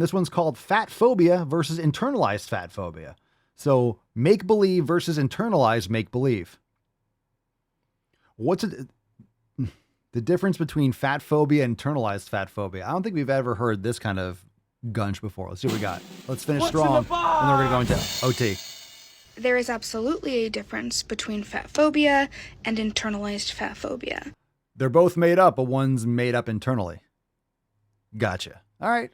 This one's called Fatphobia versus internalized fatphobia. So make-believe versus internalized make-believe. What's the difference between fatphobia and internalized fatphobia? I don't think we've ever heard this kind of gunge before. Let's see what we got. Let's finish strong, and then we're going to go into OT. There is absolutely a difference between fatphobia and internalized fatphobia. They're both made up, but one's made up internally. Gotcha. All right.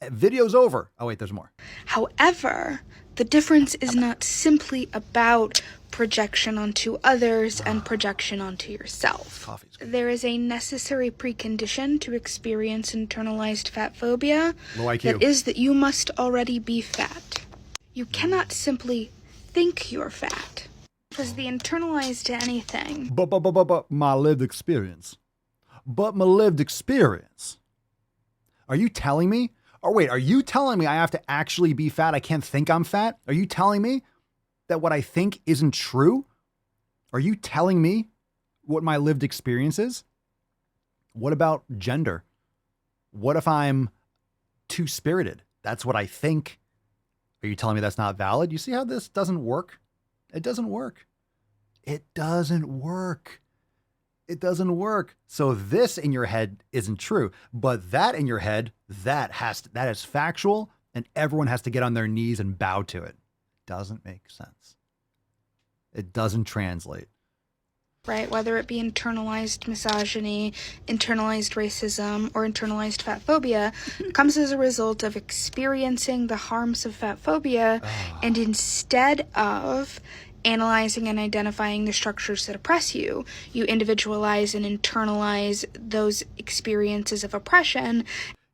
Video's over. Oh, wait, there's more. However, the difference is not simply about projection onto others and projection onto yourself. There is a necessary precondition to experience internalized fatphobia. Low IQ. That is that you must already be fat. You cannot simply think you're fat. Because the internalized anything. But my lived experience. But my lived experience. Are you telling me? Or wait, are you telling me I have to actually be fat? I can't think I'm fat? Are you telling me that what I think isn't true? Are you telling me what my lived experience is? What about gender? What if I'm two-spirited? That's what I think. Are you telling me that's not valid? You see how this doesn't work? It doesn't work. It doesn't work. It doesn't work. So this in your head isn't true, but that in your head, that is factual, and everyone has to get on their knees and bow to it. Doesn't make sense. It doesn't translate. Right, whether it be internalized misogyny, internalized racism, or internalized fatphobia, comes as a result of experiencing the harms of fatphobia, and instead of analyzing and identifying the structures that oppress you, you individualize and internalize those experiences of oppression.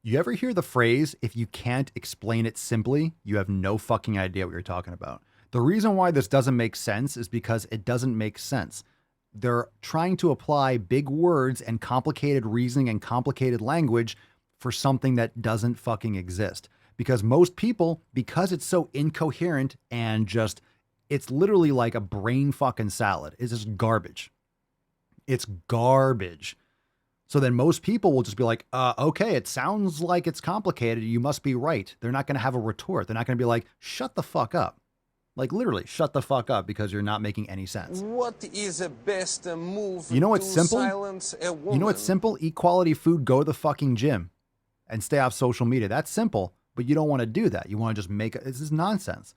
You ever hear the phrase, if you can't explain it simply, you have no fucking idea what you're talking about? The reason why this doesn't make sense is because it doesn't make sense. They're trying to apply big words and complicated reasoning and complicated language for something that doesn't fucking exist. Because most people, because it's so incoherent and just, it's literally like a brain fucking salad. It's just garbage. It's garbage. So then most people will just be like, okay, it sounds like it's complicated. You must be right. They're not going to have a retort. They're not going to be like, shut the fuck up. Like literally, shut the fuck up because you're not making any sense. What is the best move you know what's to simple? silence a woman? You know what's simple? Eat quality food, go to the fucking gym, and stay off social media. That's simple, but you don't want to do that. You want to just make it. This is nonsense.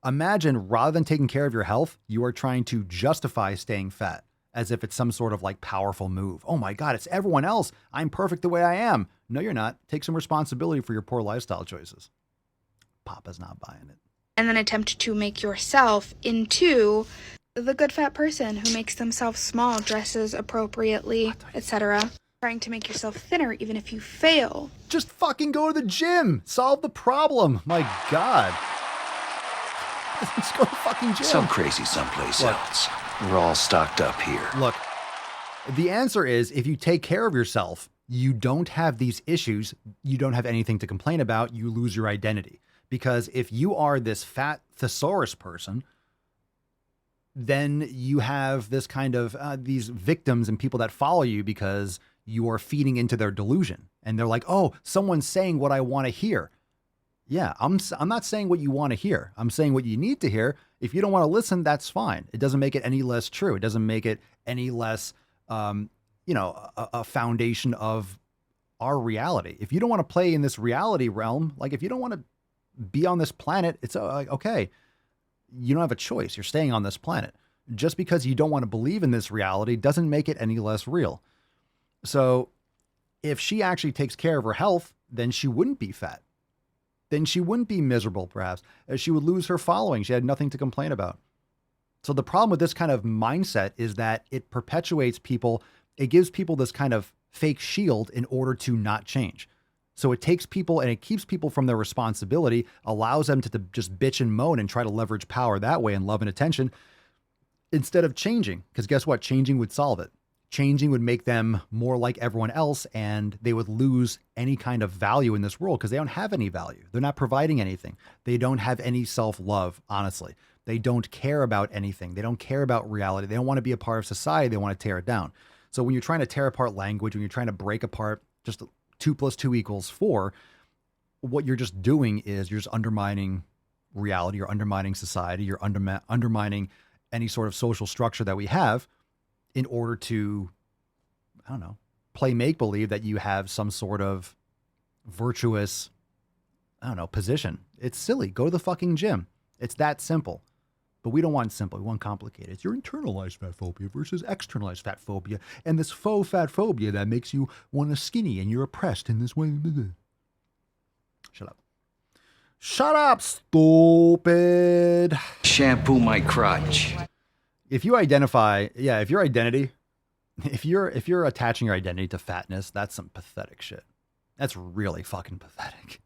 Imagine rather than taking care of your health, you are trying to justify staying fat as if it's some sort of like powerful move. Oh my God, it's everyone else. I'm perfect the way I am. No, you're not. Take some responsibility for your poor lifestyle choices. Papa's not buying it. And then attempt to make yourself into the good fat person who makes themselves small, dresses appropriately, etc. Trying to make yourself thinner even if you fail. Just fucking go to the gym. Solve the problem. My God. Let's go to the fucking gym. Some crazy someplace else. We're all stocked up here. Look, the answer is if you take care of yourself, you don't have these issues. You don't have anything to complain about. You lose your identity. Because if you are this fat thesaurus person, then you have this kind of these victims and people that follow you because you are feeding into their delusion. And they're like, oh, someone's saying what I want to hear. Yeah, I'm not saying what you want to hear. I'm saying what you need to hear. If you don't want to listen, that's fine. It doesn't make it any less true. It doesn't make it any less, a foundation of our reality. If you don't want to play in this reality realm, like if you don't want to be on this planet, it's okay. You don't have a choice. You're staying on this planet. Just because you don't want to believe in this reality doesn't make it any less real. So if she actually takes care of her health, then she wouldn't be fat. Then she wouldn't be miserable, perhaps. She would lose her following. She had nothing to complain about. So the problem with this kind of mindset is that it perpetuates people. It gives people this kind of fake shield in order to not change. So it takes people and it keeps people from their responsibility, allows them to just bitch and moan and try to leverage power that way and love and attention instead of changing. Because guess what? Changing would solve it. Changing would make them more like everyone else and they would lose any kind of value in this world because they don't have any value. They're not providing anything. They don't have any self-love, honestly. They don't care about anything. They don't care about reality. They don't want to be a part of society. They want to tear it down. So when you're trying to tear apart language, when you're trying to break apart just 2 + 2 = 4, what you're just doing is you're just undermining reality, you're undermining society, you're undermining any sort of social structure that we have in order to, I don't know, play make believe that you have some sort of virtuous, I don't know, position. It's silly. Go to the fucking gym. It's that simple. But we don't want simple. We want complicated. It's your internalized fat phobia versus externalized fat phobia, and this faux fat phobia that makes you want to skinny and you're oppressed in this way. Shut up. Shut up, stupid. Shampoo my crotch. If you identify, if your identity, if you're attaching your identity to fatness, that's some pathetic shit. That's really fucking pathetic.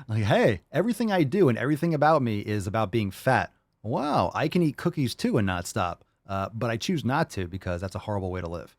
Like, hey, everything I do and everything about me is about being fat. Wow, I can eat cookies too and not stop. But I choose not to because that's a horrible way to live.